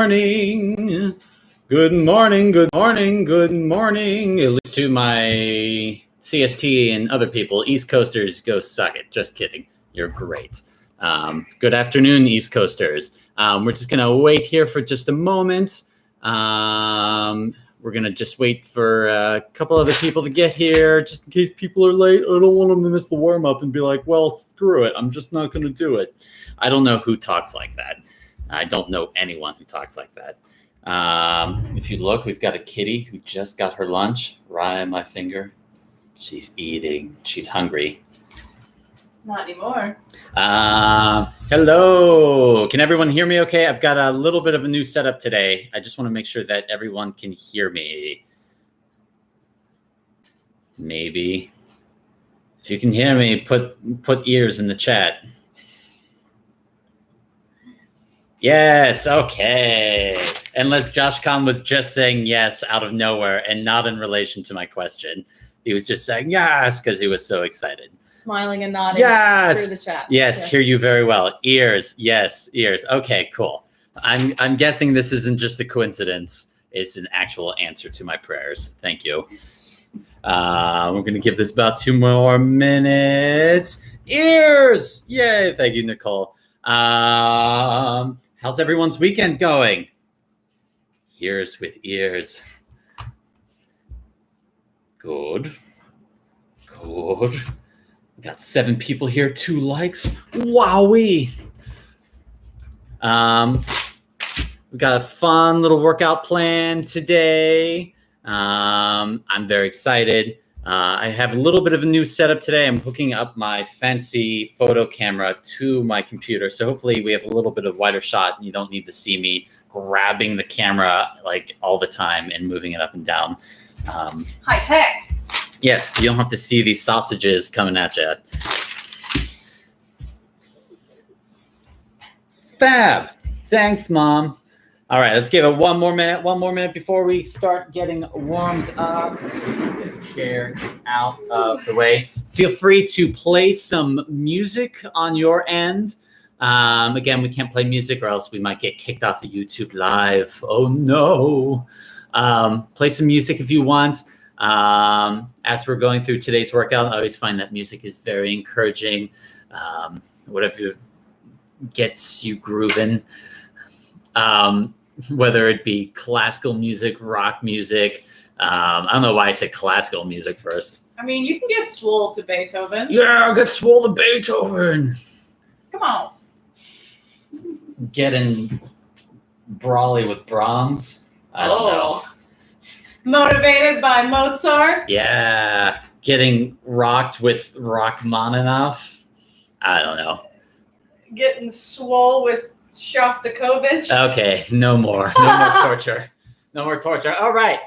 Morning. Good morning, good morning, good morning. At least to my CST and other people, East Coasters, go suck it. Just kidding. You're great. Good afternoon, East Coasters. We're just going to wait here for just a moment. We're going to just wait for a couple other people to get here, just in case people are late. I don't want them to miss the warm-up and be like, well, screw it. I'm just not going to do it. I don't know who talks like that. I don't know anyone who talks like that. If you look, we've got a kitty who just got her lunch right on my finger. She's eating. She's hungry. Not anymore. Hello. Can everyone hear me okay? I've got a little bit of a new setup today. I just want to make sure that everyone can hear me. Maybe. If you can hear me, put ears in the chat. Yes, okay. Unless Josh Khan was just saying yes out of nowhere and not in relation to my question. He was just saying yes because he was so excited. Smiling and nodding yes. through the chat. Yes, hear you very well. Ears, yes, ears. Okay, cool. I'm guessing this isn't just a coincidence. It's an actual answer to my prayers. Thank you. We're going to give this about 2 more minutes. Ears! Yay, thank you, Nicole. How's everyone's weekend going? Ears with ears. Good. We got 7 people here, 2 likes. Wowee. We got a fun little workout plan today. I'm very excited. I have a little bit of a new setup today. I'm hooking up my fancy photo camera to my computer. So hopefully we have a little bit of wider shot and you don't need to see me grabbing the camera like all the time and moving it up and down. High tech. Yes, you don't have to see these sausages coming at you. Fab. Thanks, Mom. All right, let's give it one more minute before we start getting warmed up. Let's get this chair out of the way. Feel free to play some music on your end. Again, we can't play music or else we might get kicked off of YouTube Live. Oh, no. Play some music if you want. As we're going through today's workout, I always find that music is very encouraging. Whatever gets you grooving. Whether it be classical music, rock music. I don't know why I said classical music first. I mean, you can get swole to Beethoven. Yeah, get swole to Beethoven. Come on. Getting brawly with Brahms. I don't know. Motivated by Mozart. Yeah. Getting rocked with Rachmaninoff. I don't know. Getting swole with Shostakovich. Okay, no more torture. No more torture. All right,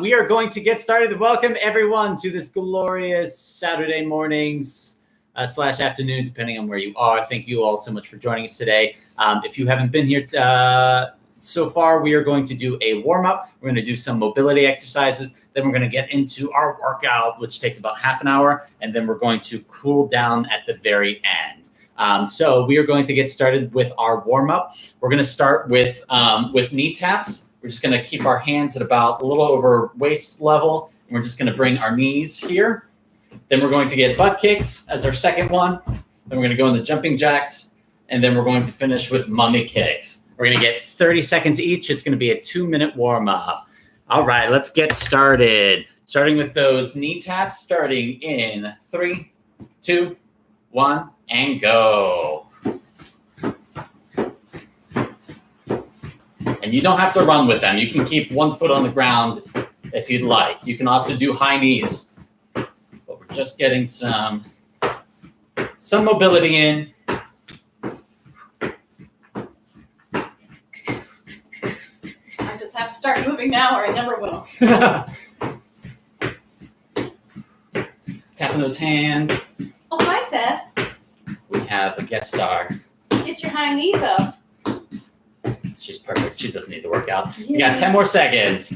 we are going to get started. Welcome everyone to this glorious Saturday mornings / afternoon, depending on where you are. Thank you all so much for joining us today. If you haven't been here so far, we are going to do a warm-up. We're going to do some mobility exercises. Then we're going to get into our workout, which takes about half an hour. And then we're going to cool down at the very end. So we are going to get started with our warm-up. We're going to start with knee taps. We're just going to keep our hands at about a little over waist level. And we're just going to bring our knees here. Then we're going to get butt kicks as our second one. Then we're going to go into jumping jacks. And then we're going to finish with mummy kicks. We're going to get 30 seconds each. It's going to be a 2-minute warm-up. All right, let's get started. Starting with those knee taps, starting in 3, 2, 1. And go. And you don't have to run with them. You can keep one foot on the ground if you'd like. You can also do high knees. But we're just getting some mobility in. I just have to start moving now or I never will. Just tapping those hands. Oh, hi, Tess. We have a guest star. Get your high knees up. She's perfect. She doesn't need to work out. You got 10 more seconds.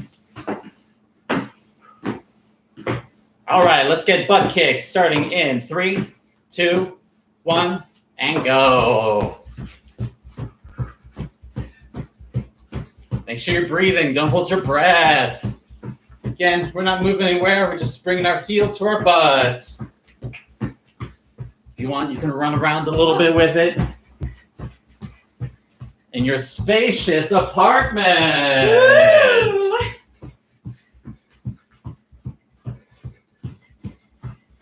All right, let's get butt kicks starting in 3, 2, 1, and go. Make sure you're breathing. Don't hold your breath. Again, we're not moving anywhere. We're just bringing our heels to our butts. If you want, you can run around a little bit with it. In your spacious apartment. Woo!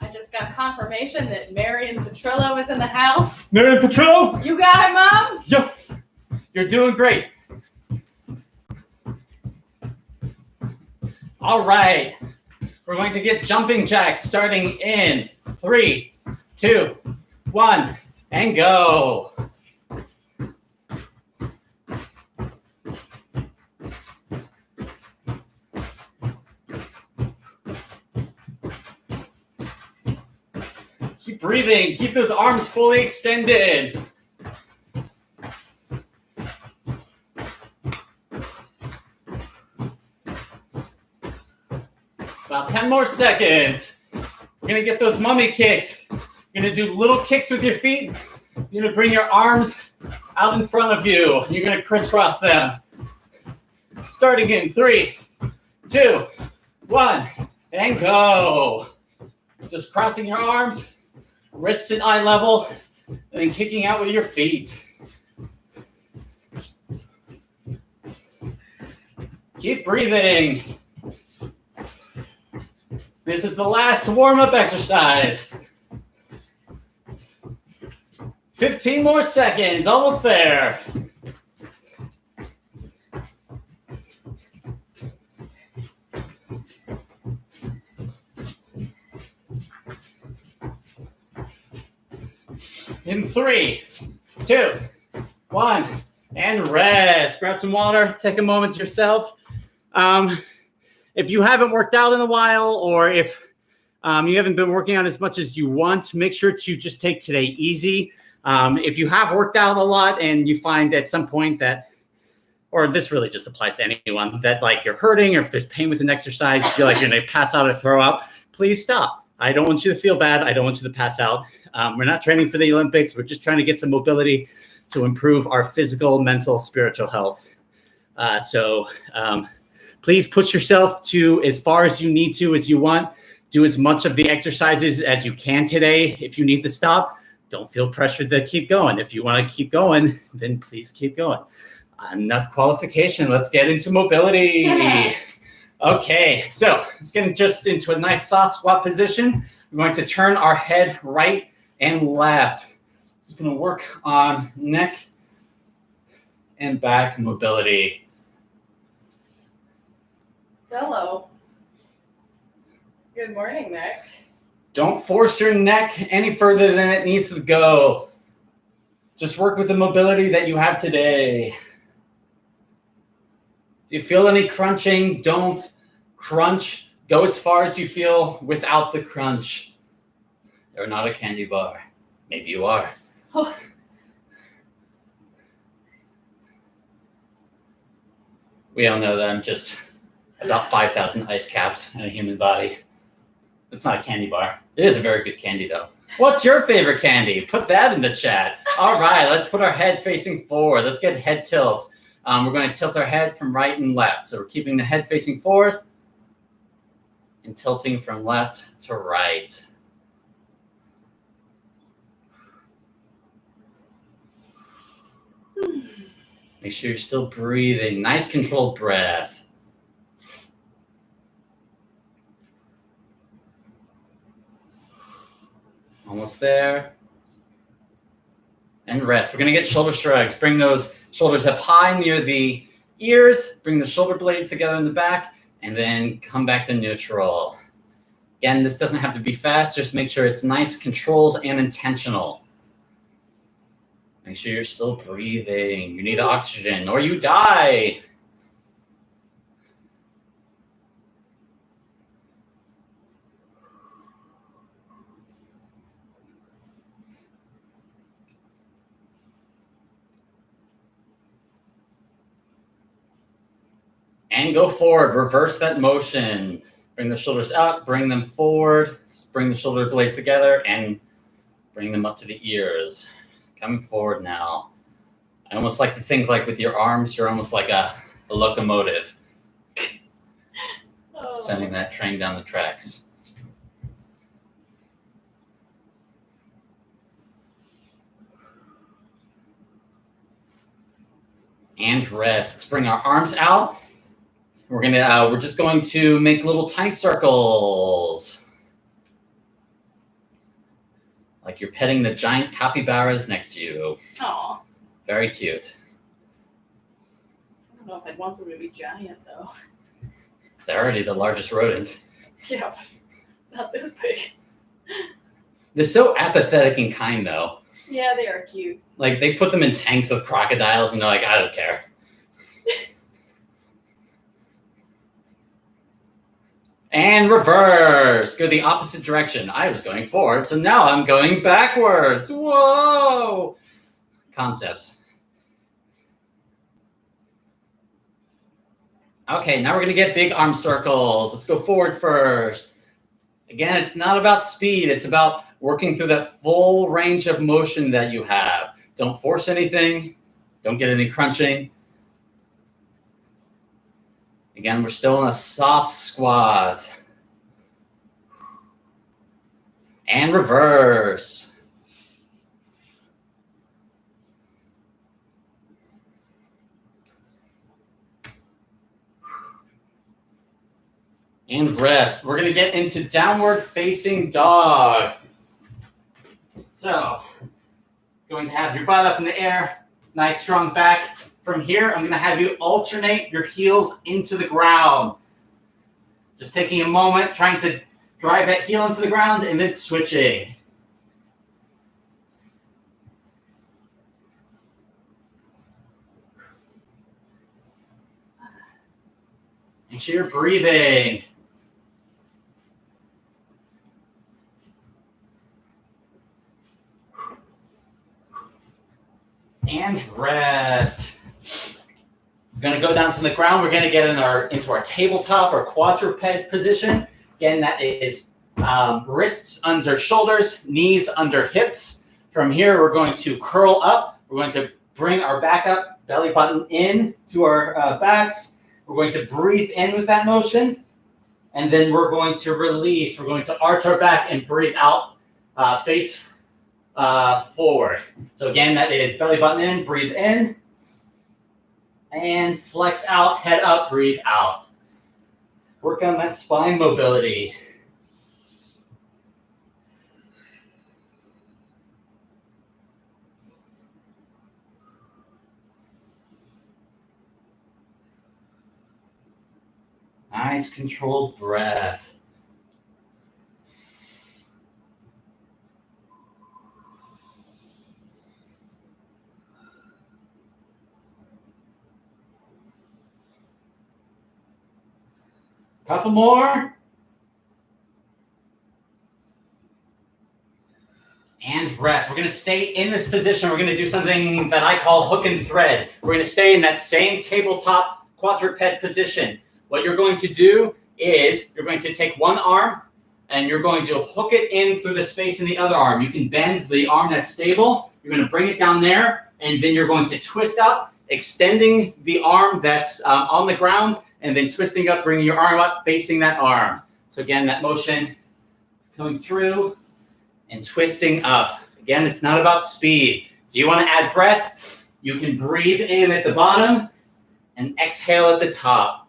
I just got confirmation that Marion Petrillo is in the house. Marion Petrillo? You got it, Mom? Yep. You're doing great. All right. We're going to get jumping jacks starting in 3, 2, 1, and go. Keep breathing. Keep those arms fully extended. About 10 more seconds. We're going to get those mummy kicks. You're going to do little kicks with your feet. You're going to bring your arms out in front of you. You're going to crisscross them. Starting in 3, 2, 1, and go. Just crossing your arms, wrists at eye level, and then kicking out with your feet. Keep breathing. This is the last warm-up exercise. 15 more seconds, almost there. In 3, 2, 1, and rest. Grab some water, take a moment to yourself. If you haven't worked out in a while, or if you haven't been working out as much as you want, make sure to just take today easy. If you have worked out a lot and you find at some point that, or this really just applies to anyone, that like you're hurting or if there's pain with an exercise, you feel like you're going to pass out or throw up, please stop. I don't want you to feel bad. I don't want you to pass out. We're not training for the Olympics. We're just trying to get some mobility to improve our physical, mental, spiritual health. Please push yourself to as far as you need to, as you want. Do as much of the exercises as you can today. If you need to stop, don't feel pressured to keep going. If you want to keep going, then please keep going. Enough qualification. Let's get into mobility. Okay, so let's get just into a nice soft squat position. We're going to turn our head right and left. This is going to work on neck and back mobility. Hello. Good morning, Nick. Don't force your neck any further than it needs to go. Just work with the mobility that you have today. If you feel any crunching, don't crunch. Go as far as you feel without the crunch. You're not a candy bar. Maybe you are. Oh. We all know that I'm just about 5,000 ice caps in a human body. It's not a candy bar. It is a very good candy, though. What's your favorite candy? Put that in the chat. All right, let's put our head facing forward. Let's get head tilts. We're going to tilt our head from right and left. So we're keeping the head facing forward and tilting from left to right. Make sure you're still breathing. Nice controlled breath. Almost there. And rest. We're going to get shoulder shrugs. Bring those shoulders up high near the ears. Bring the shoulder blades together in the back. And then come back to neutral. Again, this doesn't have to be fast. Just make sure it's nice, controlled, and intentional. Make sure you're still breathing. You need oxygen or you die. And go forward. Reverse that motion. Bring the shoulders up, bring them forward, bring the shoulder blades together, and bring them up to the ears. Coming forward now. I almost like to think like with your arms, you're almost like a locomotive Oh. sending that train down the tracks. And rest. Let's bring our arms out. We're just going to make little tiny circles. Like you're petting the giant capybaras next to you. Aw. Very cute. I don't know if I'd want them to be giant though. They're already the largest rodent. Yeah, not this big. They're so apathetic and kind though. Yeah, they are cute. Like they put them in tanks with crocodiles and they're like, I don't care. And reverse. Go the opposite direction. I was going forward, so now I'm going backwards. Whoa! Concepts. Okay, now we're going to get big arm circles. Let's go forward first. Again, it's not about speed. It's about working through that full range of motion that you have. Don't force anything. Don't get any crunching. Again, we're still in a soft squat. And reverse. And rest. We're going to get into downward facing dog. So, going to have your butt up in the air, nice strong back. From here, I'm going to have you alternate your heels into the ground. Just taking a moment, trying to drive that heel into the ground, and then switching. Make sure you're breathing. And rest. We're going to go down to the ground. We're going to get into our tabletop or quadruped position. Again, that is wrists under shoulders, knees under hips. From here, we're going to curl up. We're going to bring our back up, belly button in to our backs. We're going to breathe in with that motion. And then we're going to release. We're going to arch our back and breathe out, face forward. So again, that is belly button in, breathe in. And flex out, head up, breathe out. Work on that spine mobility. Nice controlled breath. Couple more. And rest. We're going to stay in this position. We're going to do something that I call hook and thread. We're going to stay in that same tabletop quadruped position. What you're going to do is you're going to take one arm and you're going to hook it in through the space in the other arm. You can bend the arm that's stable. You're going to bring it down there, and then you're going to twist up, extending the arm that's on the ground, and then twisting up, bringing your arm up, facing that arm. So again, that motion coming through and twisting up. Again, it's not about speed. If you want to add breath, you can breathe in at the bottom and exhale at the top.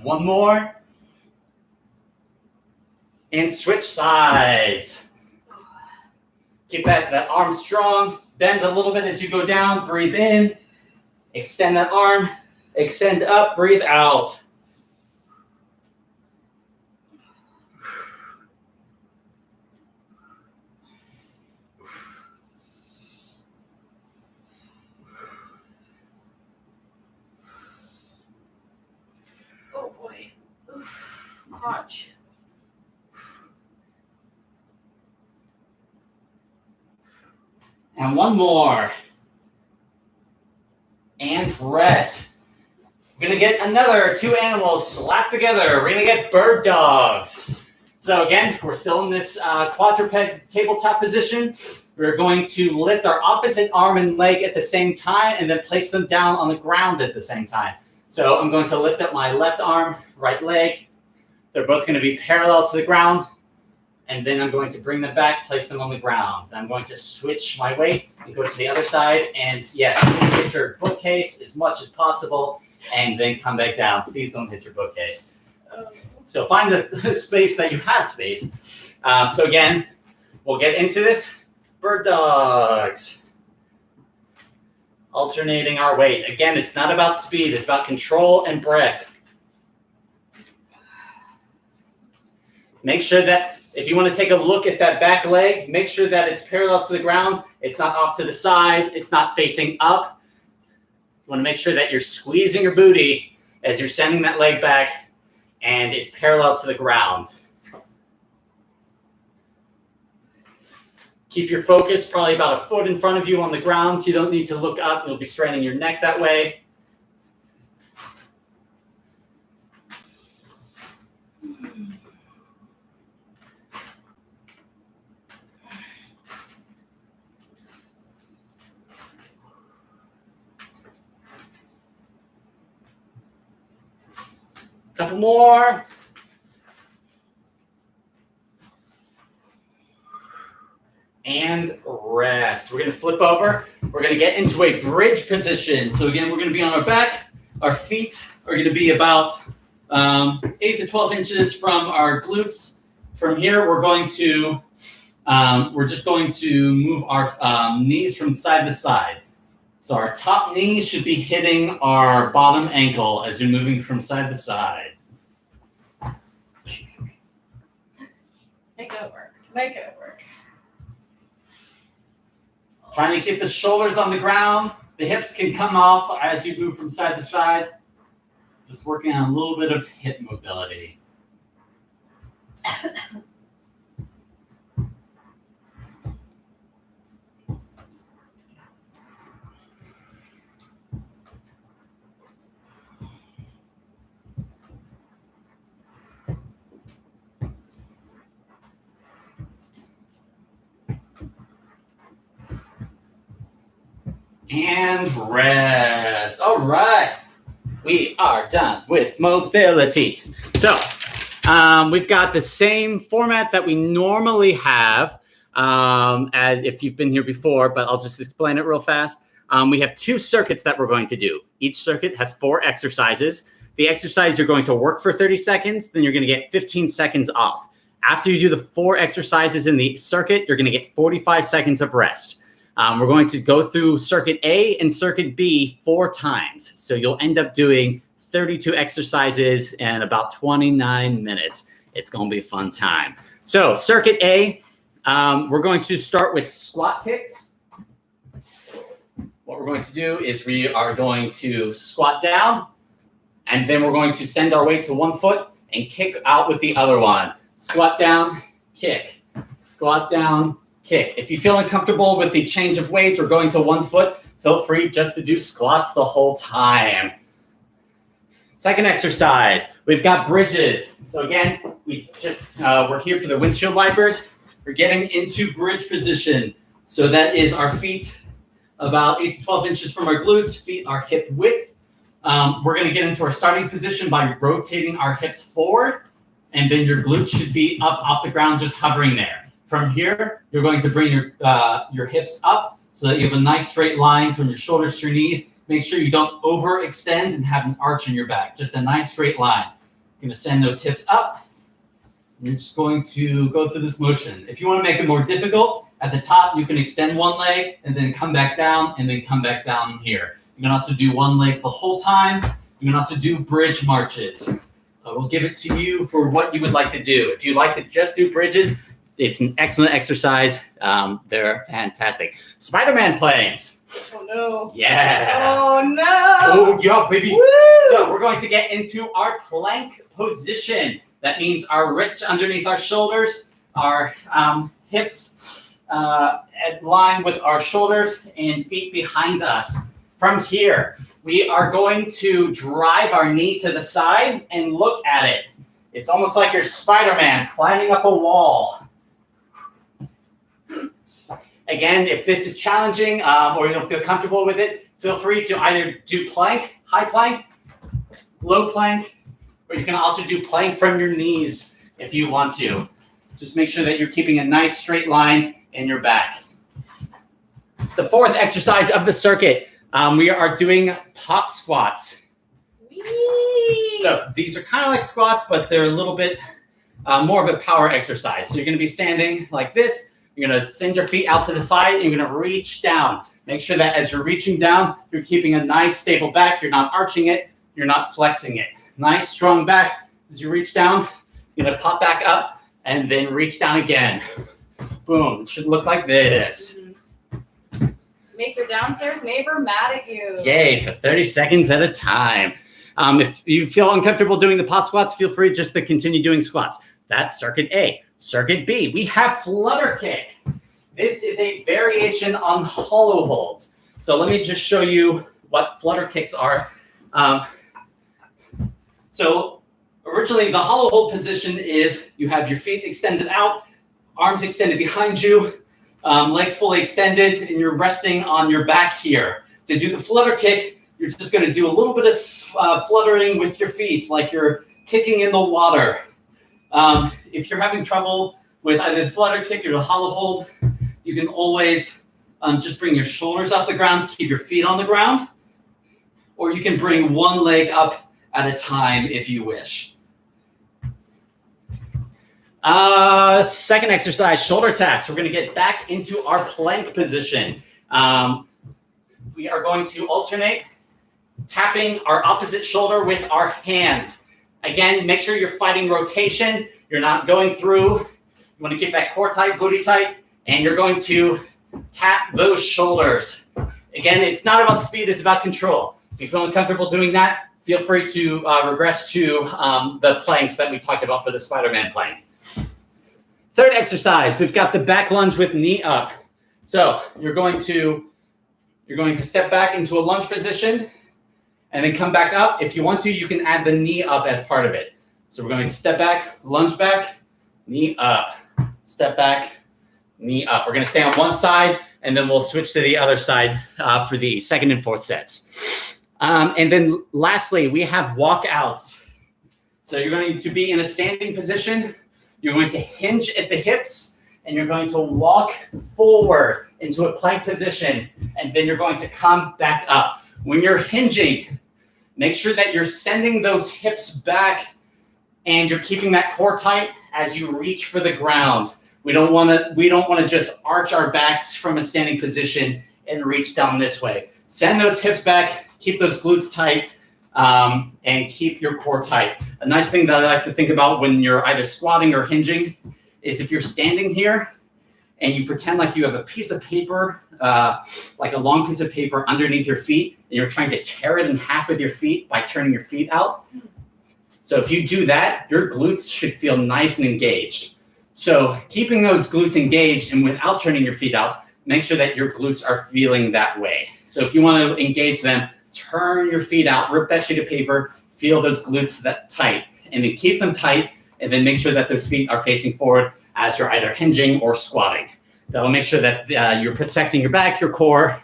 One more. And switch sides. Keep that arm strong. Bend a little bit as you go down. Breathe in. Extend that arm. Extend up. Breathe out. Crunch. And And one more. And rest. We're going to get another 2 animals slapped together. We're going to get bird dogs. So again, we're still in this quadruped tabletop position. We're going to lift our opposite arm and leg at the same time and then place them down on the ground at the same time. So I'm going to lift up my left arm, right leg. They're both going to be parallel to the ground. And then I'm going to bring them back, place them on the ground. And I'm going to switch my weight and go to the other side. And yes, please hit your bookcase as much as possible and then come back down. Please don't hit your bookcase. So find the space that you have space. So again, we'll get into this. Bird dogs. Alternating our weight. Again, it's not about speed. It's about control and breath. Make sure that if you want to take a look at that back leg, make sure that it's parallel to the ground. It's not off to the side. It's not facing up. You want to make sure that you're squeezing your booty as you're sending that leg back and it's parallel to the ground. Keep your focus probably about a foot in front of you on the ground. You don't need to look up. You'll be straining your neck that way. Couple more. And rest. We're going to flip over. We're going to get into a bridge position. So again, we're going to be on our back. Our feet are going to be about 8 to 12 inches from our glutes. From here, we're just going to move our knees from side to side. So our top knee should be hitting our bottom ankle as you're moving from side to side. Make it work. Make it work. Trying to keep the shoulders on the ground. The hips can come off as you move from side to side. Just working on a little bit of hip mobility. And rest. All right. We are done with mobility. So we've got the same format that we normally have as if you've been here before, but I'll just explain it real fast. We have 2 circuits that we're going to do. Each circuit has 4 exercises. The exercise you're going to work for 30 seconds, then you're going to get 15 seconds off. After you do the 4 exercises in the circuit, you're going to get 45 seconds of rest. We're going to go through circuit A and circuit B 4 times. So you'll end up doing 32 exercises in about 29 minutes. It's going to be a fun time. So circuit A, we're going to start with squat kicks. What we're going to do is we are going to squat down, and then we're going to send our weight to one foot and kick out with the other one. Squat down, kick. Squat down, kick. If you feel uncomfortable with the change of weights or going to one foot, feel free just to do squats the whole time. Second exercise, we've got bridges. So again, we're here for the windshield wipers. We're getting into bridge position. So that is our feet about 8 to 12 inches from our glutes, feet are hip width. We're going to get into our starting position by rotating our hips forward, and then your glutes should be up off the ground, just hovering there. From here, you're going to bring your hips up so that you have a nice straight line from your shoulders to your knees. Make sure you don't overextend and have an arch in your back. Just a nice straight line. You're going to send those hips up. You're just going to go through this motion. If you want to make it more difficult, at the top, you can extend one leg and then come back down and then come back down here. You can also do one leg the whole time. You can also do bridge marches. We'll give it to you for what you would like to do. If you'd like to just do bridges, it's an excellent exercise. They're fantastic. Spider-Man planes. Oh, no. Yeah. Oh, no. Oh, yeah, baby. Woo! So we're going to get into our plank position. That means our wrists underneath our shoulders, our hips at line with our shoulders and feet behind us. From here, we are going to drive our knee to the side and look at it. It's almost like you're Spider-Man climbing up a wall. Again, if this is challenging or you don't feel comfortable with it, feel free to either do plank, high plank, low plank, or you can also do plank from your knees if you want to. Just make sure that you're keeping a nice straight line in your back. The fourth exercise of the circuit, we are doing pop squats. Whee! So these are kind of like squats, but they're a little bit more of a power exercise. So you're going to be standing like this. You're going to send your feet out to the side. And you're going to reach down. Make sure that as you're reaching down, you're keeping a nice stable back. You're not arching it. You're not flexing it. Nice strong back. As you reach down, you're going to pop back up and then reach down again. Boom. It should look like this. Make your downstairs neighbor mad at you. Yay, for 30 seconds at a time. If you feel uncomfortable doing the pop squats, feel free just to continue doing squats. That's circuit A. Circuit B, we have flutter kick. This is a variation on hollow holds. So let me just show you what flutter kicks are. So originally the hollow hold position is you have your feet extended out, arms extended behind you, legs fully extended, and you're resting on your back here. To do the flutter kick, you're just going to do a little bit of fluttering with your feet, like you're kicking in the water. If you're having trouble with either the flutter kick or the hollow hold, you can always just bring your shoulders off the ground, keep your feet on the ground, or you can bring one leg up at a time if you wish. Second exercise, shoulder taps. We're going to get back into our plank position. We are going to alternate tapping our opposite shoulder with our hands. Again, make sure you're fighting rotation. You're not going through. You want to keep that core tight, booty tight, and you're going to tap those shoulders. Again, it's not about speed, it's about control. If you feel uncomfortable doing that, feel free to regress to the planks that we talked about for the Spider-Man plank. Third exercise, we've got the back lunge with knee up. So you're going to step back into a lunge position and then come back up. If you want to, you can add the knee up as part of it. So we're going to step back, lunge back, knee up, step back, knee up. We're going to stay on one side, and then we'll switch to the other side for the second and fourth sets. And then lastly, we have walkouts. So you're going to be in a standing position. You're going to hinge at the hips, and you're going to walk forward into a plank position, and then you're going to come back up. When you're hinging, make sure that you're sending those hips back and you're keeping that core tight as you reach for the ground. We don't want to just arch our backs from a standing position and reach down this way. Send those hips back, keep those glutes tight, and keep your core tight. A nice thing that I like to think about when you're either squatting or hinging is if you're standing here and you pretend like you have a piece of paper, like a long piece of paper underneath your feet, and you're trying to tear it in half with your feet by turning your feet out. So if you do that, your glutes should feel nice and engaged. So keeping those glutes engaged and without turning your feet out, make sure that your glutes are feeling that way. So if you want to engage them, turn your feet out, rip that sheet of paper, feel those glutes that tight, and then keep them tight, and then make sure that those feet are facing forward as you're either hinging or squatting. That'll make sure that you're protecting your back, your core,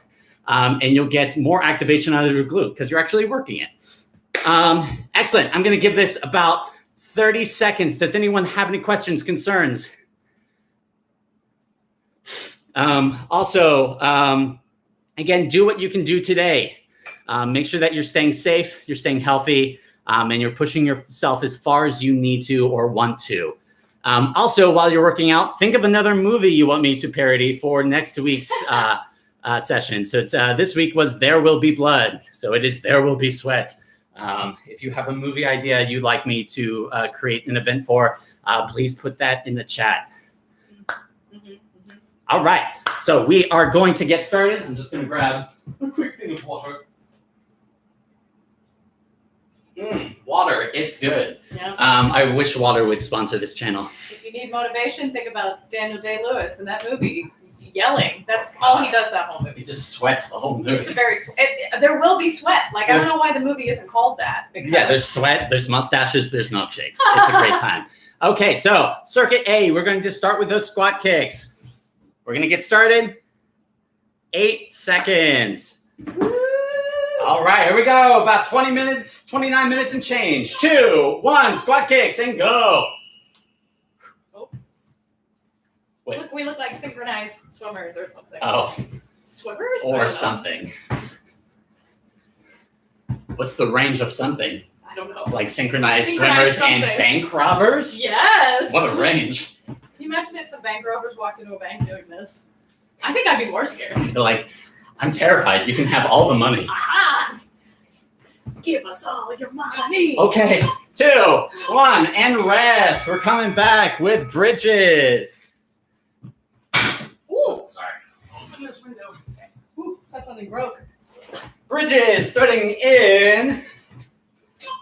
and you'll get more activation out of your glute because you're actually working it. Excellent. I'm going to give this about 30 seconds. Does anyone have any questions, concerns? Again, do what you can do today. Make sure that you're staying safe, you're staying healthy, and you're pushing yourself as far as you need to or want to. Also, while you're working out, think of another movie you want me to parody for next week's session. So it's, this week was There Will Be Blood. So it is There Will Be Sweat. If you have a movie idea you'd like me to create an event for, please put that in the chat. All right. So we are going to get started. I'm just going to grab a quick thing of water. Water, it's good. Yeah. I wish water would sponsor this channel. If you need motivation, think about Daniel Day-Lewis in that movie. yelling. That's all he does that whole movie. He just sweats the whole It's movie. very. There will be sweat. Like I don't know why the movie isn't called that. Because Yeah, there's sweat, there's mustaches, there's milkshakes. It's a great time. Okay, so circuit A, we're going to start with those squat kicks. We're going to get started. 8 seconds. All right, here we go. About 20 minutes, 29 minutes and change. 2, 1, squat kicks and go. Wait. Look, we look like synchronized swimmers or something. Oh, Swimmers? I or don't know. something. What's the range of something? I don't know. Like synchronized Synchronized swimmers and something. bank robbers? Yes. What a range. Can you imagine if some bank robbers walked into a bank doing this? I think I'd be more scared. They're like, I'm terrified. You can have all the money. Aha! Give us all your money. Okay, 2, 1, and rest. We're coming back with bridges. Ooh, sorry. Open this window. Ooh, that something broke. Bridges starting in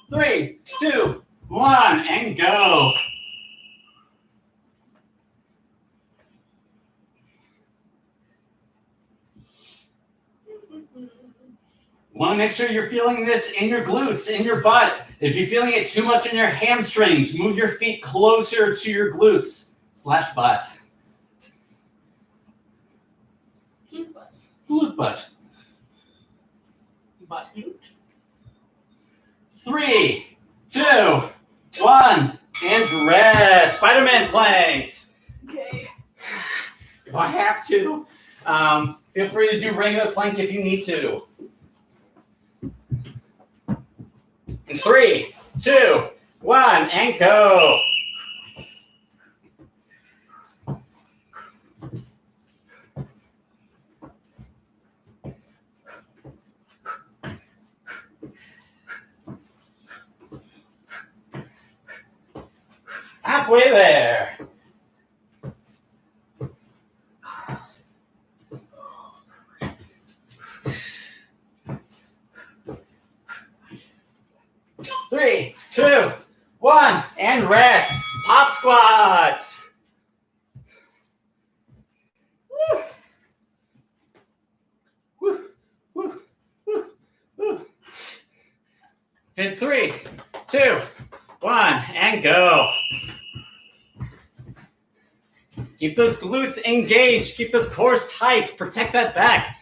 3, 2, 1, and go. Want to make sure you're feeling this in your glutes, in your butt. If you're feeling it too much in your hamstrings, move your feet closer to your glutes / butt. Glute butt. Butt hoot. 3, 2, 1, and rest. Spider-Man planks. Okay. If I have to, feel free to do regular plank if you need to. In 3, 2, 1, and go. Halfway there. Three, 2, 1, and rest. Pop squats. Woo. Woo, woo, woo, woo. In 3, 2, 1, and go. Keep those glutes engaged. Keep those cores tight. Protect that back.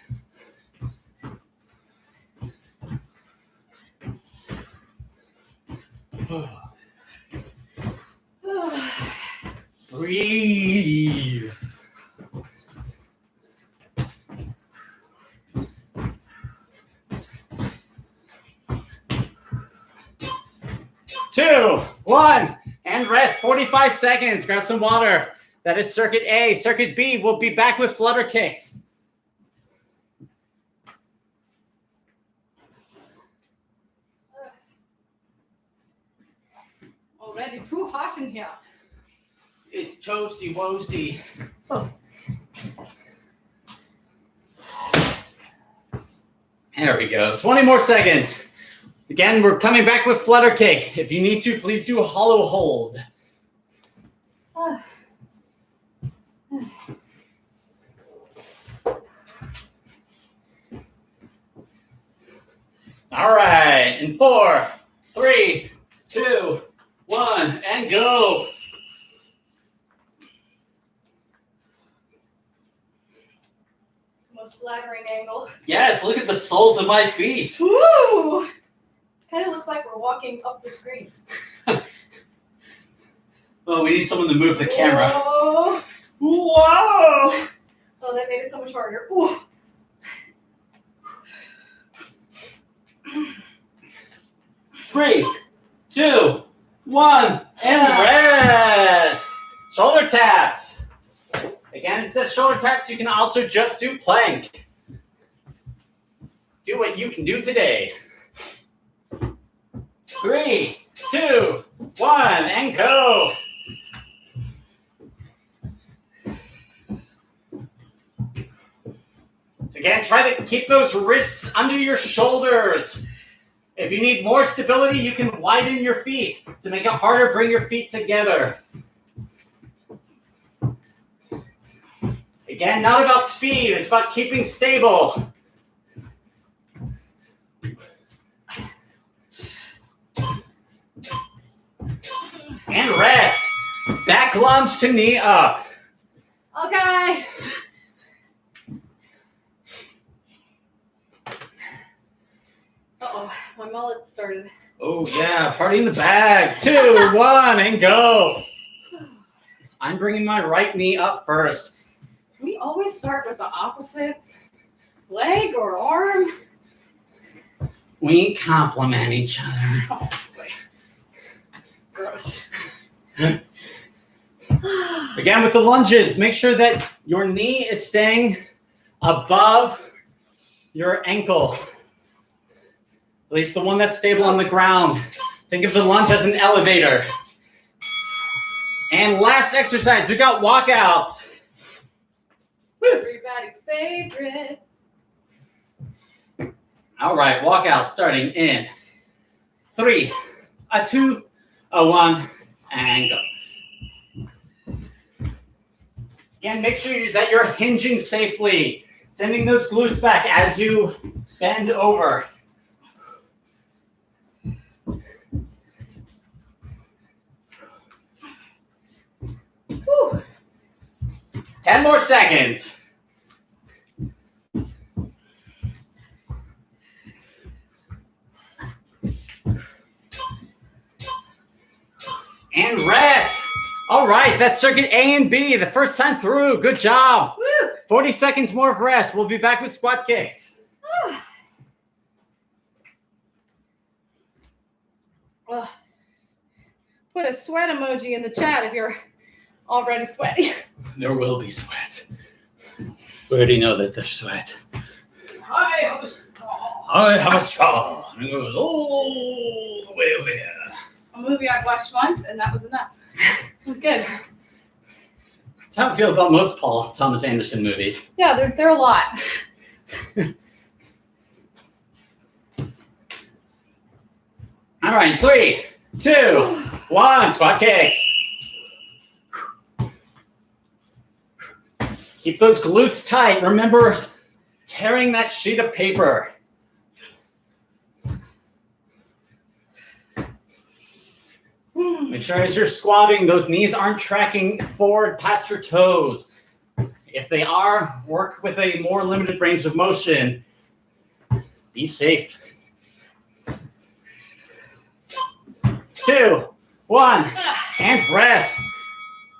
Breathe. Two, 1, and rest. 45 seconds. Grab some water. That is circuit A. Circuit B, we'll be back with flutter kicks. Already too hot in here. It's toasty woasty. Oh. There we go. 20 more seconds. Again, we're coming back with flutter kick. If you need to, please do a hollow hold. All right, in 4, 3, 2, 1, and go. Most flattering angle. Yes, look at the soles of my feet. Woo! Kind of looks like we're walking up the screen. Oh, we need someone to move the camera. Whoa! Whoa! Oh, that made it so much harder. Ooh. Three, 2, 1, and rest. Shoulder taps. Again, it says shoulder taps. You can also just do plank. Do what you can do today. 3, 2, 1, and go. Again, try to keep those wrists under your shoulders. If you need more stability, you can widen your feet. To make it harder, bring your feet together. Again, not about speed, it's about keeping stable. And rest. Back lunge to knee up. Okay. Uh-oh, my mullet started. Oh yeah, party in the bag. 2, 1, and go. I'm bringing my right knee up first. We always start with the opposite leg or arm. We complement each other. Oh, boy. Gross. Again, with the lunges, make sure that your knee is staying above your ankle. At least the one that's stable on the ground. Think of the lunge as an elevator. And last exercise, we got walkouts. Everybody's favorite. All right, walkout starting in 3, 2, 1, and go. Again, make sure that you're hinging safely, sending those glutes back as you bend over. Whew. 10 more seconds. And rest. All right, that's circuit A and B, the first time through. Good job. Woo. 40 seconds more of rest. We'll be back with squat kicks. Ugh. Put a sweat emoji in the chat if you're already sweaty. There will be sweat. We already know that there's sweat. I have a straw. I have a straw. And it goes all the way over here. A movie I've watched once, and that was enough. It was good. That's how I feel about most Paul Thomas Anderson movies. Yeah, they're a lot. All right, 3, 2, 1, squat kicks. Keep those glutes tight. Remember tearing that sheet of paper. Make sure as you're squatting, those knees aren't tracking forward past your toes. If they are, work with a more limited range of motion. Be safe. 2, 1, and rest.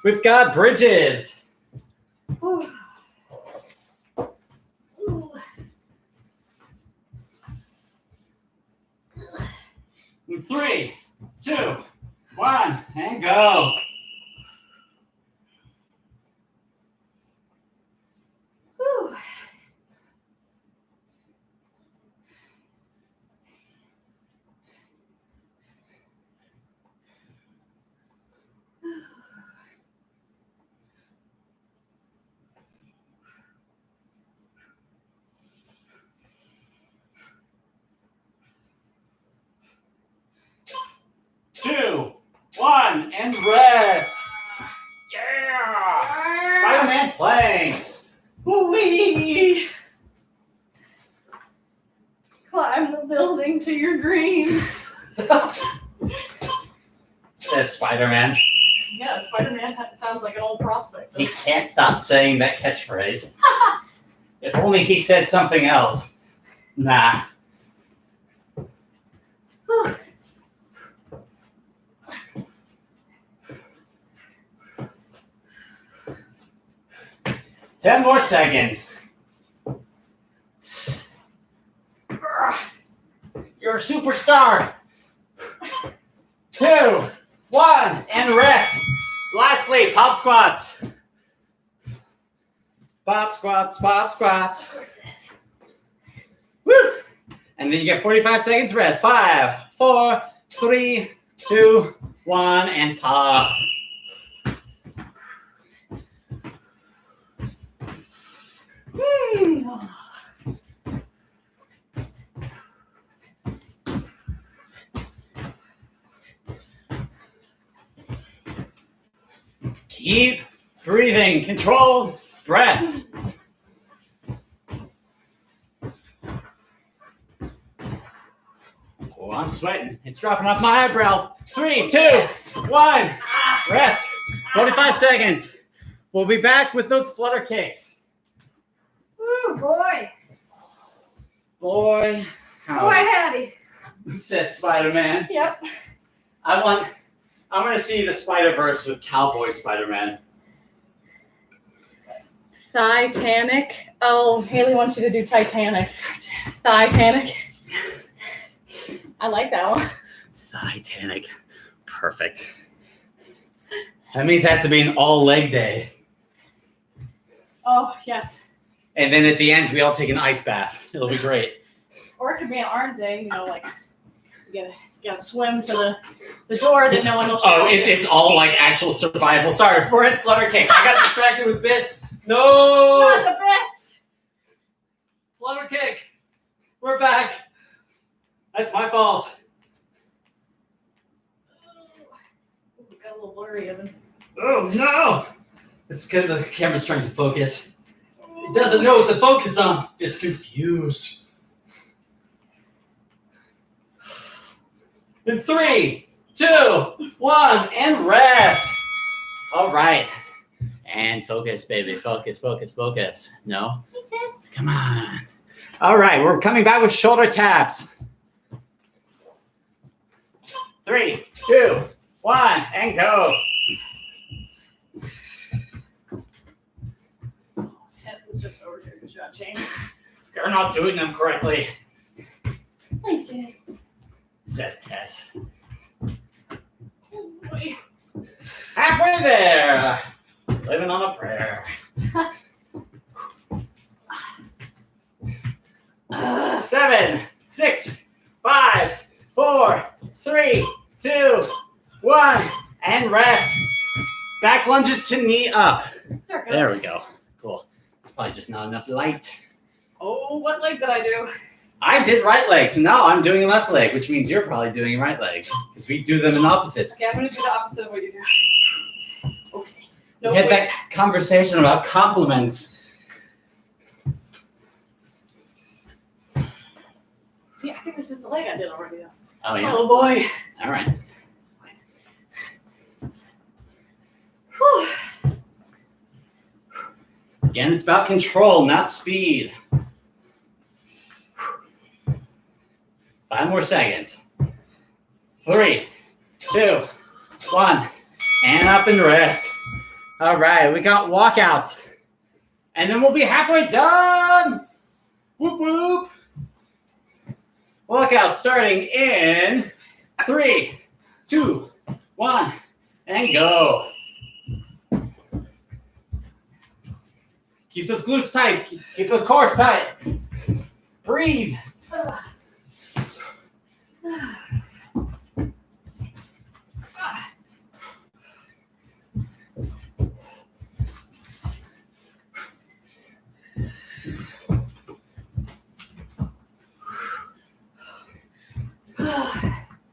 We've got bridges. 3, 2, 1, and go. Whew. Two, 1, and rest. Yeah! Spider-Man planks. Wee! Climb the building to your dreams. Says Spider-Man. Yeah, Spider-Man sounds like an old prospect. He can't stop saying that catchphrase. If only he said something else. Nah. Whew. Ten more seconds. You're a superstar. 2, 1, and rest. Lastly, pop squats. Pop squats, pop squats. Woo! And then you get 45 seconds rest. 5, 4, 3, 2, 1, and pop. Keep breathing. Controlled breath. I'm sweating. It's dropping off my eyebrow. 3, 2, 1. Rest. 45 seconds. We'll be back with those flutter kicks. Ooh, boy. Boy, Boy, howdy. howdy. Says Spider-Man. Yep. I'm going to see the Spider-Verse with Cowboy Spider-Man. Titanic. Oh, Haley wants you to do Titanic. Titanic. I like that one. Titanic. Perfect. That means it has to be an all leg day. Oh, yes. And then at the end, we all take an ice bath. It'll be great. Or it could be an arm day, like you gotta swim to the door that no one will show. Oh, it's all like actual survival. Sorry, forehead flutter kick. I got distracted with bits. No! Not the bits! Flutter kick. We're back. That's my fault. Ooh, got a little blurry of him. Oh no! It's because the camera's trying to focus. It doesn't know what the focus on. It's confused. In 3, 2, 1, and rest. All right. And focus, baby. Focus, focus, focus. No? Come on. All right. We're coming back with shoulder taps. 3, 2, 1, and go. Tess is just over here. Good job, Shane. You're not doing them correctly, Hi, Tess. says Tess. Oh, boy. Halfway there. Living on a prayer. 7, 6, 5, 4, 3, 2, 1, and rest. Back lunges to knee up. There it goes. There we go. Cool. It's probably just not enough light. Oh, what leg did I do? I did right leg, so now I'm doing left leg, which means you're probably doing right leg because we do them in opposites. Okay, I'm going to do the opposite of what you do. Okay. No, We had wait. that conversation about compliments. See, I think this is the leg I did already, though. Oh, yeah. Oh, boy. All right. Whew. Again, it's about control, not speed. 5 more seconds. 3, 2, 1, and up and rest. All right, we got walkouts. And then we'll be halfway done. Whoop, whoop. Walkout starting in 3, 2, 1, and go. Keep those glutes tight. Keep those cores tight. Breathe.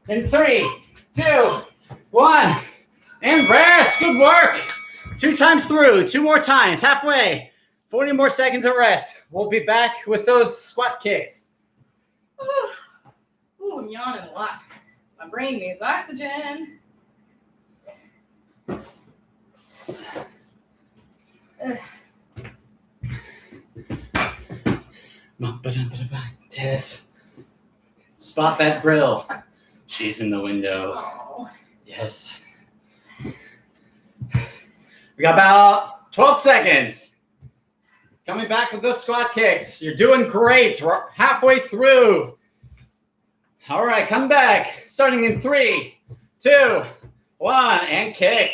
In 3, 2, 1, and rest. Good work. 2 times through. 2 more times. Halfway. 40 more seconds of rest. We'll be back with those squat kicks. Ooh, I'm yawning a lot. My brain needs oxygen. Tess, spot that grill. She's in the window. Oh. Yes. We got about 12 seconds. Coming back with those squat kicks. You're doing great. We're halfway through. All right, come back. Starting in 3, 2, 1, and kick.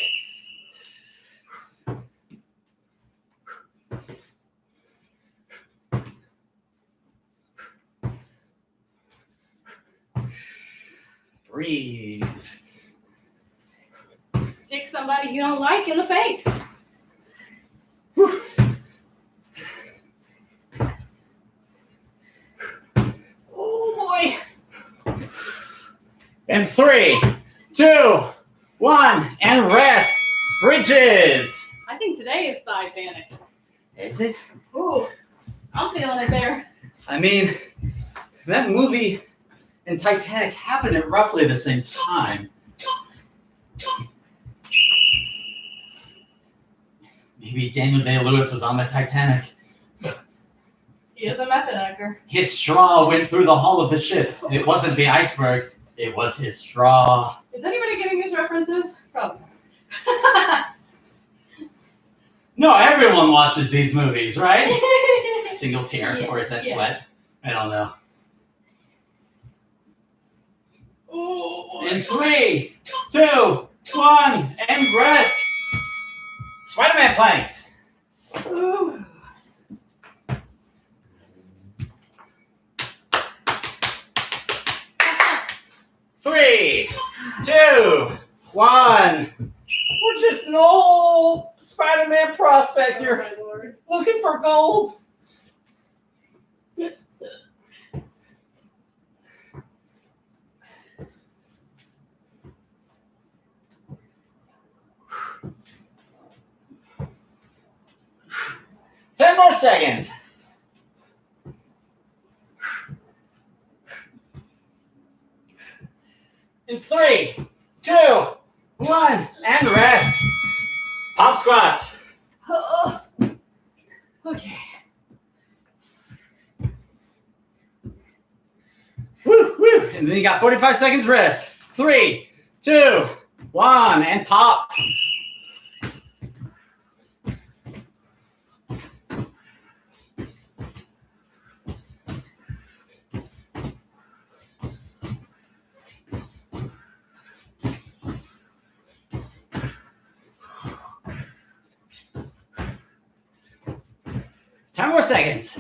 Breathe. Kick somebody you don't like in the face. Whew. Oh boy. And 3, 2, 1, and rest. Bridges. I think today is Titanic. Is it? Ooh, I'm feeling it there. I mean, that movie and Titanic happened at roughly the same time. Maybe Daniel Day-Lewis was on the Titanic. He is a method actor. His straw went through the hull of the ship. It wasn't the iceberg. It was his straw. Is anybody getting these references? Probably. No, everyone watches these movies, right? Single tear, or is that sweat? I don't know. Oh, In 3, 2, 1, and rest. Spider-Man planks. Ooh. 3, 2, 1. We're just an old Spider-Man prospector Oh, my Lord. looking for gold. Ten more seconds. In 3, 2, 1, and rest. Pop squats. Oh. Okay. Woo, woo. And then you got 45 seconds rest. 3, 2, 1, and pop. Ten more seconds.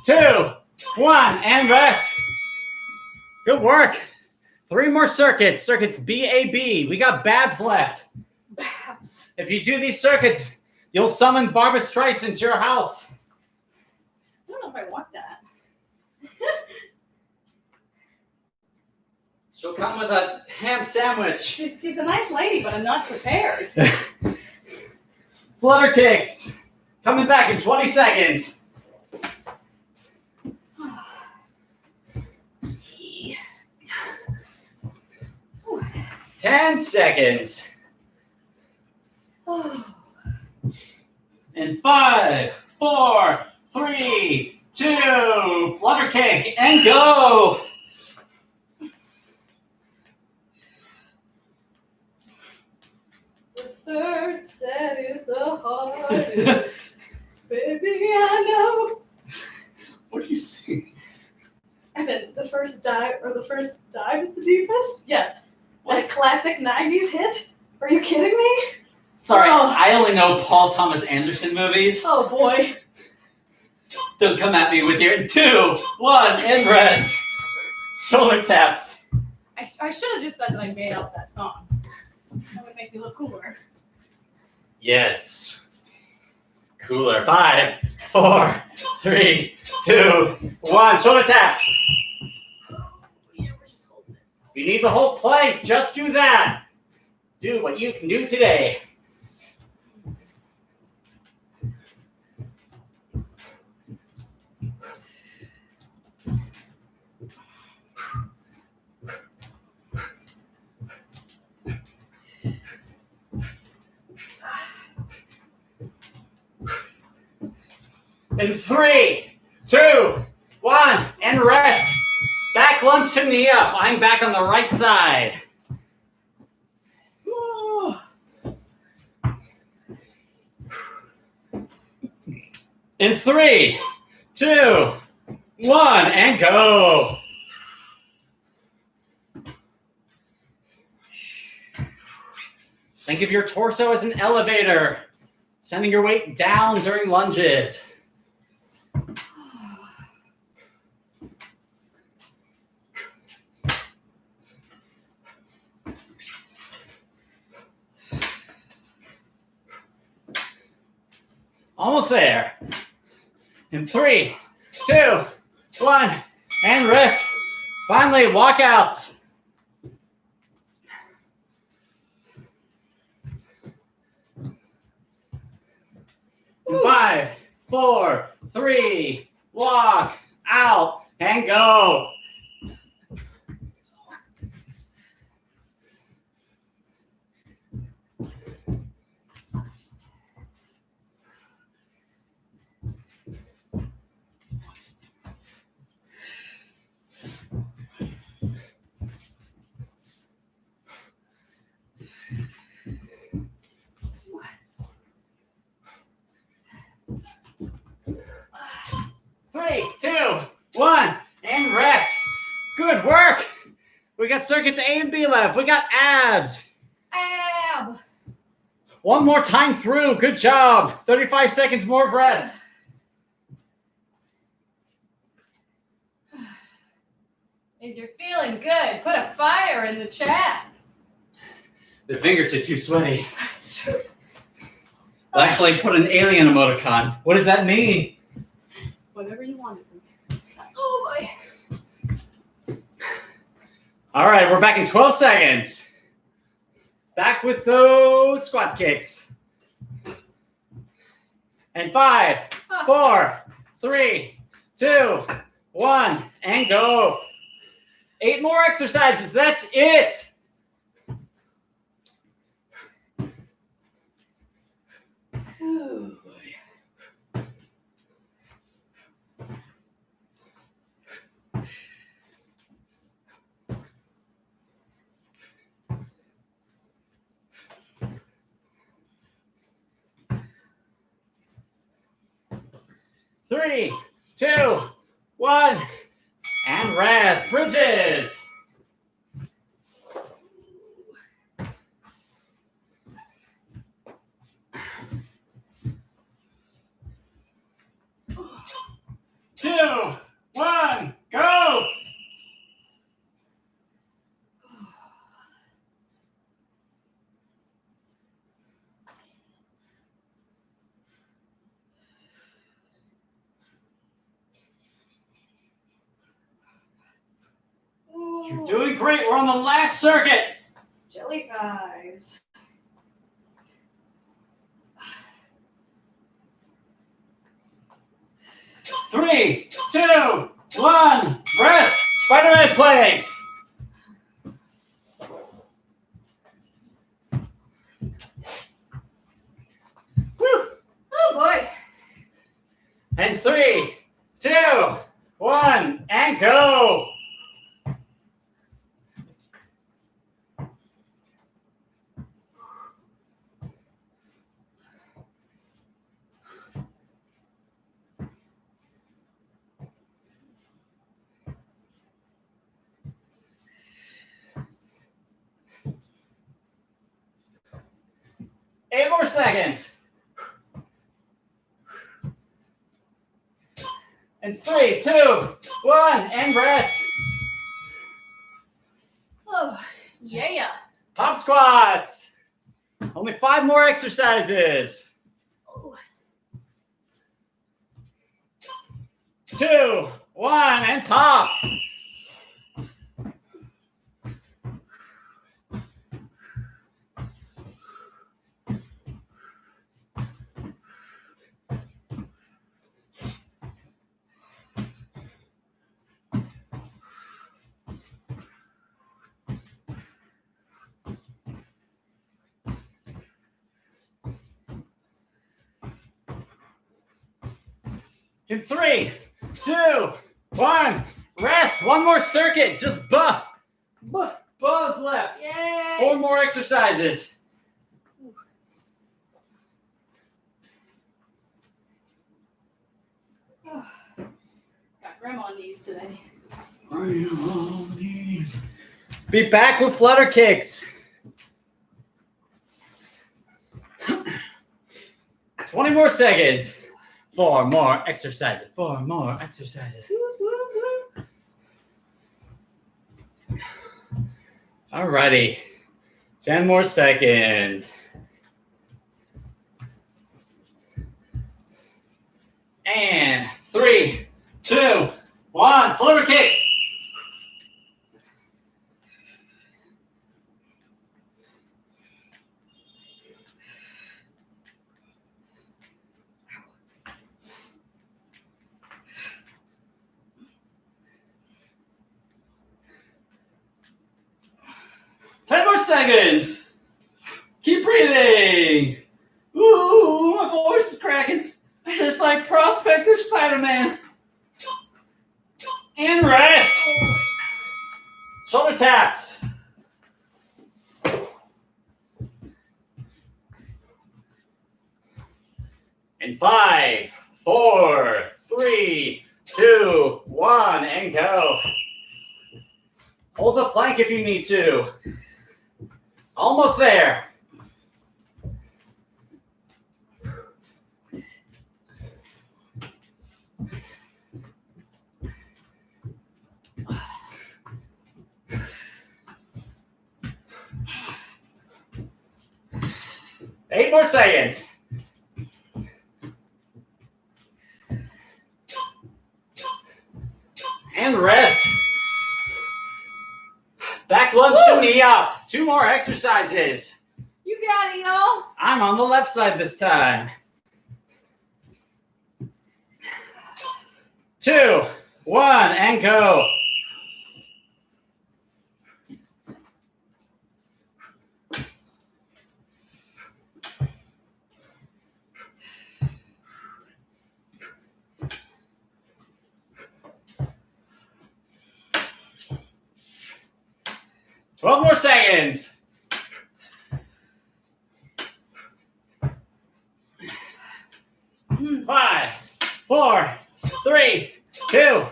2, 1, and rest. Good work. 3 more circuits. Circuits BAB. We got Babs left. Babs. If you do these circuits, you'll summon Barbara Streisand to your house. I don't know if I want that. She'll come with a ham sandwich. She's a nice lady, but I'm not prepared. Flutter kicks. Coming back in 20 seconds. 10 seconds. In 5, 4, 3, 2, flutter kick, and go. The third set is the hardest. Baby, I know. What are you saying? Evan, the first dive is the deepest? Yes. What? That classic 90s hit? Are you kidding me? Sorry, Oh. I only know Paul Thomas Anderson movies. Oh boy. Don't come at me with your 2, 1, and rest. Shoulder taps. I should have just said that I made up that song. That would make me look cooler. Yes. Cooler. 5, 4, 3, 2, 1. Shoulder taps. Yeah, we're just holding it. If you need the whole plank, just do that. Do what you can do today. In 3, 2, 1, and rest. Back lunge to knee up. I'm back on the right side. Woo. In 3, 2, 1, and go. Think of your torso as an elevator, sending your weight down during lunges. Almost there. In 3, 2, 1, and rest. Finally, walkouts. In 5, 4, 3, walk out and go. Three, two, one, and rest. Good work. We got circuits A and B left. We got abs. Ab. One more time through. Good job. 35 seconds more of rest. If you're feeling good, put a fire in the chat. The fingers are too sweaty. That's true. I'll actually put an alien emoticon. What does that mean? Whatever you want it to be. Oh boy. All right, we're back in 12 seconds. Back with those squat kicks. And 5, 4, 3, 2, 1, and go. 8 more exercises. That's it. Ooh. 3, 2, 1, and rest. Bridges. Two, one, go. You're doing great. We're on the last circuit. Jelly thighs. Three, two, one, rest. Spider-Man planks. Woo. Oh boy. And 3, 2, 1, and go. Eight more seconds. And 3, 2, 1, and rest. Oh, yeah. Pop squats. Only 5 more exercises. Oh. 2, 1, and pop. In 3, 2, 1, rest. One more circuit. Just buzz left. Yay. 4 more exercises. Oh. Got grandma knees today. Be back with flutter kicks. 20 more seconds. 4 more exercises. 4 more exercises. All righty. 10 more seconds. And 3, 2, 1. Floater kick. It's like Prospector Spider-Man. And rest. Shoulder taps. In 5, 4, 3, 2, 1, and go. Hold the plank if you need to. Almost there. Eight more seconds. And rest. Back lunge to knee up. 2 more exercises. You got it, y'all. I'm on the left side this time. 2, 1, and go. Twelve more seconds. Mm. 5, 4, 3, 2,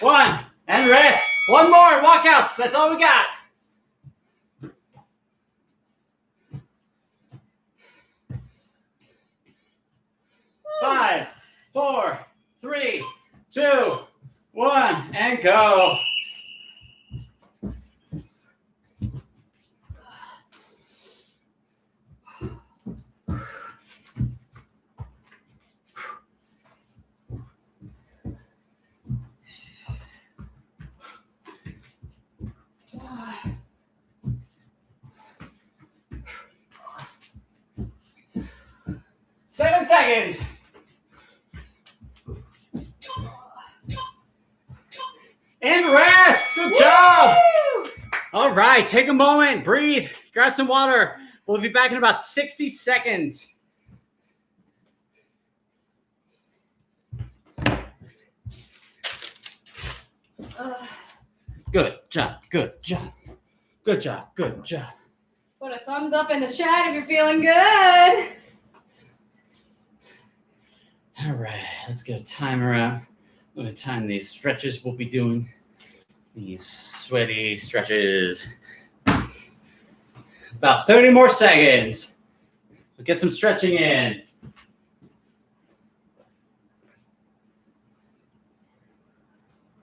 1, and rest. One more walkouts. That's all we got. Five, 4, 3, 2, 1, and go. Seven seconds. And rest. Good job. Woo! All right, take a moment, breathe, grab some water. We'll be back in about 60 seconds. Good job, good job, good job, good job. Put a thumbs up in the chat if you're feeling good. All right, let's get a timer out. I'm going to time these stretches we'll be doing. These sweaty stretches. About 30 more seconds. We'll get some stretching in.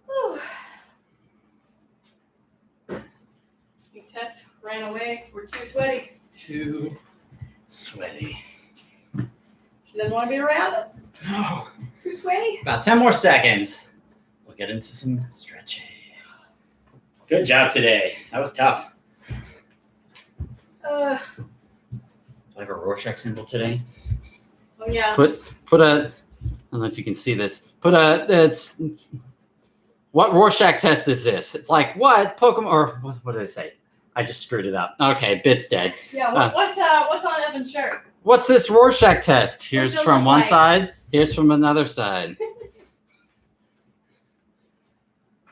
Whew. Your test ran away. We're too sweaty. Too sweaty. She doesn't want to be around us. No. Too sweaty. About 10 more seconds. We'll get into some stretching. Good job today. That was tough. Do I have a Rorschach symbol today? Oh yeah. Put a, I don't know if you can see this. What Rorschach test is this? It's like, what Pokemon, or what did I say? I just screwed it up. Okay, Bit's dead. Yeah. What's on Evan's shirt? What's this Rorschach test? Here's it from look one like? side. Here's from another side.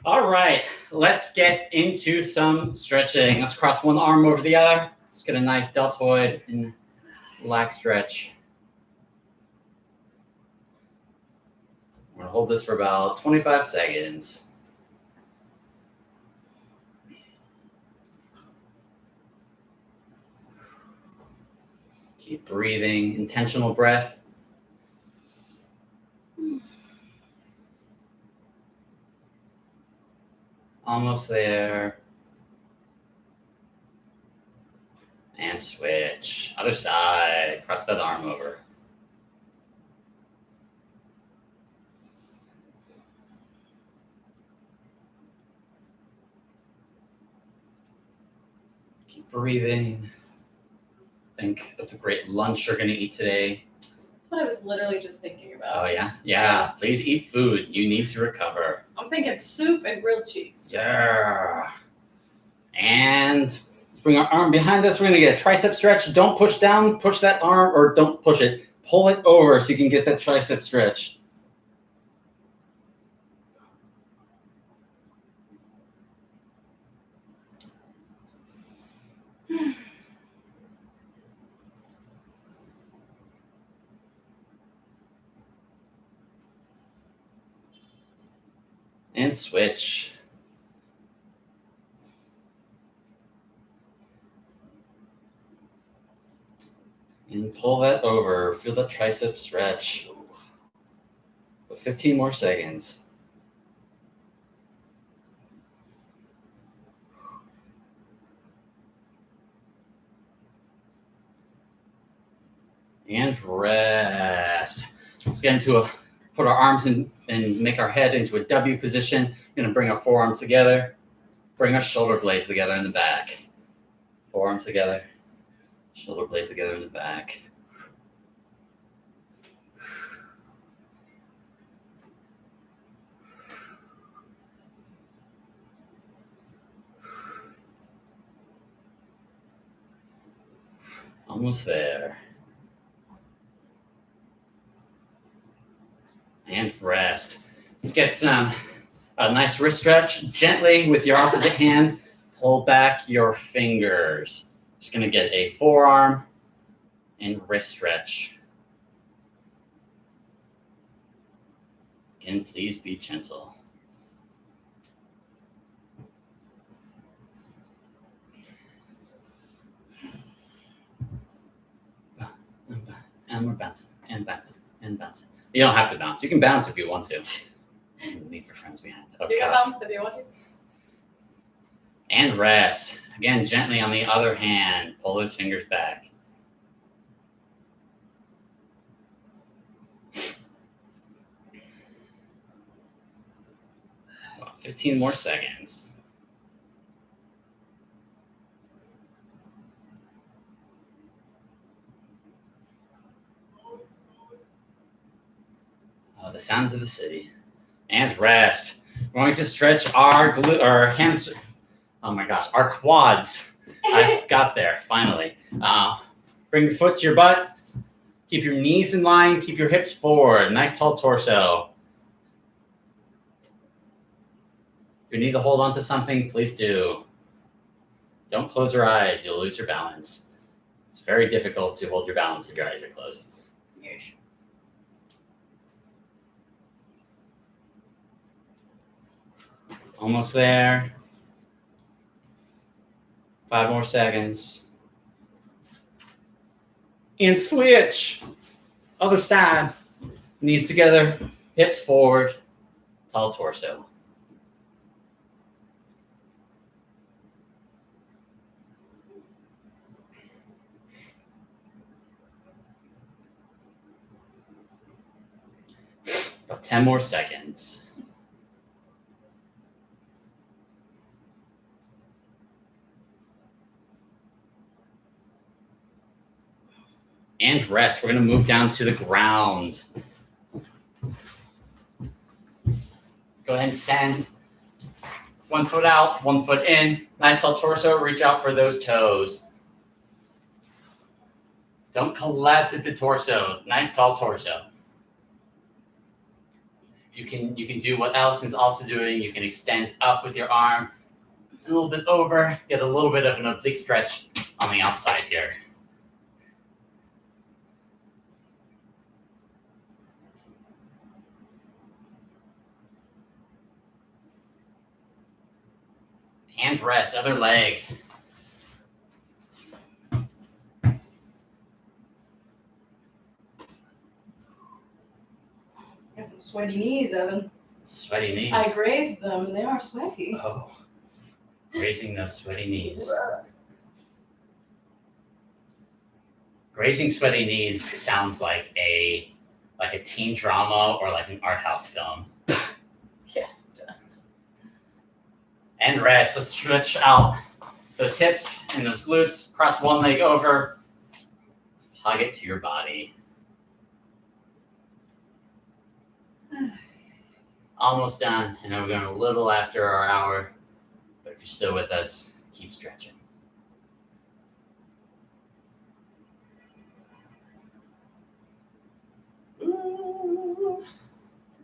All right, let's get into some stretching. Let's cross one arm over the other. Let's get a nice deltoid and lag stretch. We're gonna hold this for about 25 seconds. Keep breathing, intentional breath. Almost there. And switch. Other side. Cross that arm over. Keep breathing. Think of the great lunch you're going to eat today. That's what I was literally just thinking about. Oh, yeah? Yeah. Please eat food. You need to recover. I'm thinking soup and grilled cheese. Yeah. And let's bring our arm behind us. We're going to get a tricep stretch. Don't push down. Push that arm, or don't push it. pull it over so you can get that tricep stretch. And switch. And pull that over. Feel that tricep stretch. 15 more seconds. And rest. Let's get into put our arms in and make our head into a W position. We're gonna bring our forearms together. Bring our shoulder blades together in the back. Forearms together. Shoulder blades together in the back. Almost there. And rest. Let's get a nice wrist stretch. Gently with your opposite hand, pull back your fingers. Just gonna get a forearm and wrist stretch. Again, please be gentle. And we're bouncing, and bouncing, and bouncing. You don't have to bounce. You can bounce if you want to. Leave your friends behind. Oh, You can gosh. bounce if you want to. And rest. Again, gently on the other hand. Pull those fingers back. About 15 more seconds. Oh, the sounds of the city. And rest. We're going to stretch our hams. Oh my gosh, our quads. I got there, finally. Bring your foot to your butt. Keep your knees in line. Keep your hips forward. Nice tall torso. If you need to hold on to something, please do. Don't close your eyes. You'll lose your balance. It's very difficult to hold your balance if your eyes are closed. Yes. Almost there. 5 more seconds. And switch. Other side. Knees together, hips forward, tall torso. About 10 more seconds. And rest. We're going to move down to the ground. Go ahead and send 1 foot out, 1 foot in. Nice tall torso. Reach out for those toes. Don't collapse at the torso. Nice tall torso. You can do what Allison's also doing. You can extend up with your arm a little bit over. Get a little bit of an oblique stretch on the outside here. And rest, other leg. Got some sweaty knees, Evan. Sweaty knees. I grazed them and they are sweaty. Oh, grazing those sweaty knees. Grazing sweaty knees sounds like a teen drama or like an art house film. Yes, it does. And rest. Let's stretch out those hips and those glutes. Cross one leg over. Hug it to your body. Almost done. I know we're going a little after our hour, but if you're still with us, keep stretching.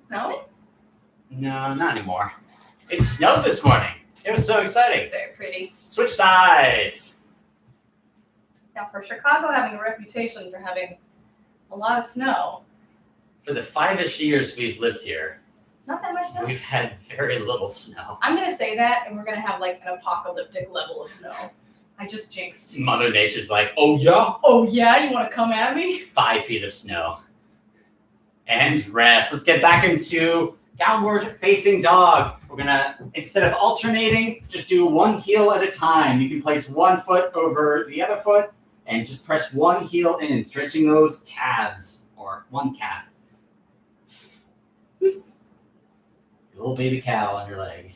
Snowing? No, not anymore. It snowed this morning. It was so exciting. Very pretty. Switch sides. Now, for Chicago having a reputation for having a lot of snow, For the 5-ish years we've lived here, not that much snow. we've had very little snow. I'm gonna say that, and we're gonna have like an apocalyptic level of snow. I just jinxed. Mother Nature's like, oh yeah, Oh yeah, you want to come at me? 5 feet of snow. And rest. Let's get back into downward facing dog. We're gonna, instead of alternating, just do one heel at a time. You can place one foot over the other foot and just press one heel in, stretching those calves, or one calf. Your little baby cow on your leg.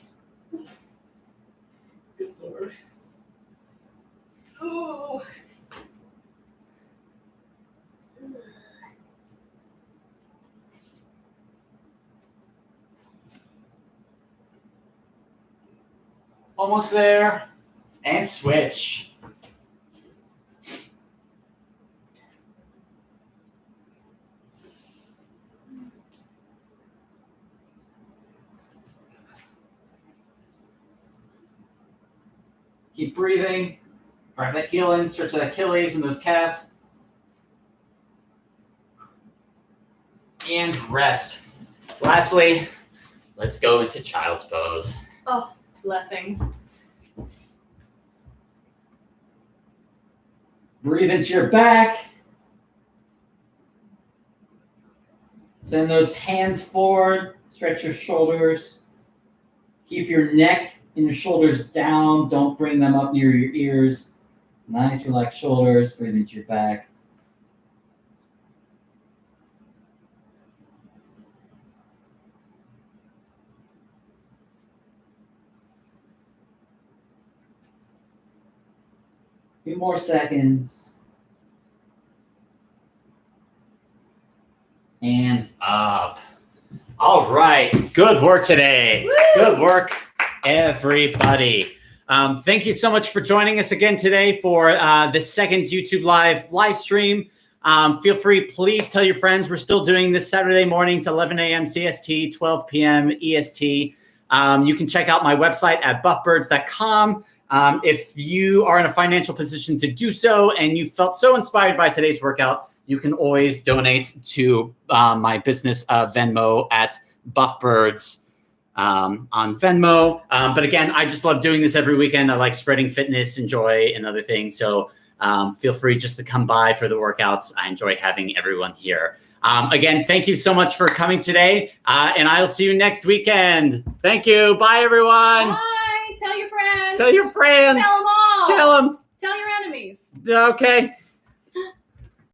Good lord. Oh. Almost there. And switch. Keep breathing. Drive that heel in, stretch that Achilles and those calves. And rest. Lastly, let's go into child's pose. Oh, blessings. Breathe into your back. Send those hands forward. Stretch your shoulders. Keep your neck and your shoulders down. Don't bring them up near your ears. Nice, relaxed shoulders. Breathe into your back. Few more seconds. And up. All right. Good work today. Woo! Good work, everybody. Thank you so much for joining us again today for the second YouTube live stream. Feel free, please tell your friends. We're still doing this Saturday mornings, 11 a.m. CST, 12 p.m. EST. You can check out my website at buffbirds.com. If you are in a financial position to do so and you felt so inspired by today's workout, you can always donate to my business Venmo at buffbirds on Venmo. But again, I just love doing this every weekend. I like spreading fitness and joy and other things. So feel free just to come by for the workouts. I enjoy having everyone here. Again, thank you so much for coming today. And I'll see you next weekend. Thank you. Bye, everyone. Bye. Tell your friends. Tell your friends. Tell them all. Tell them. Tell your enemies. Okay.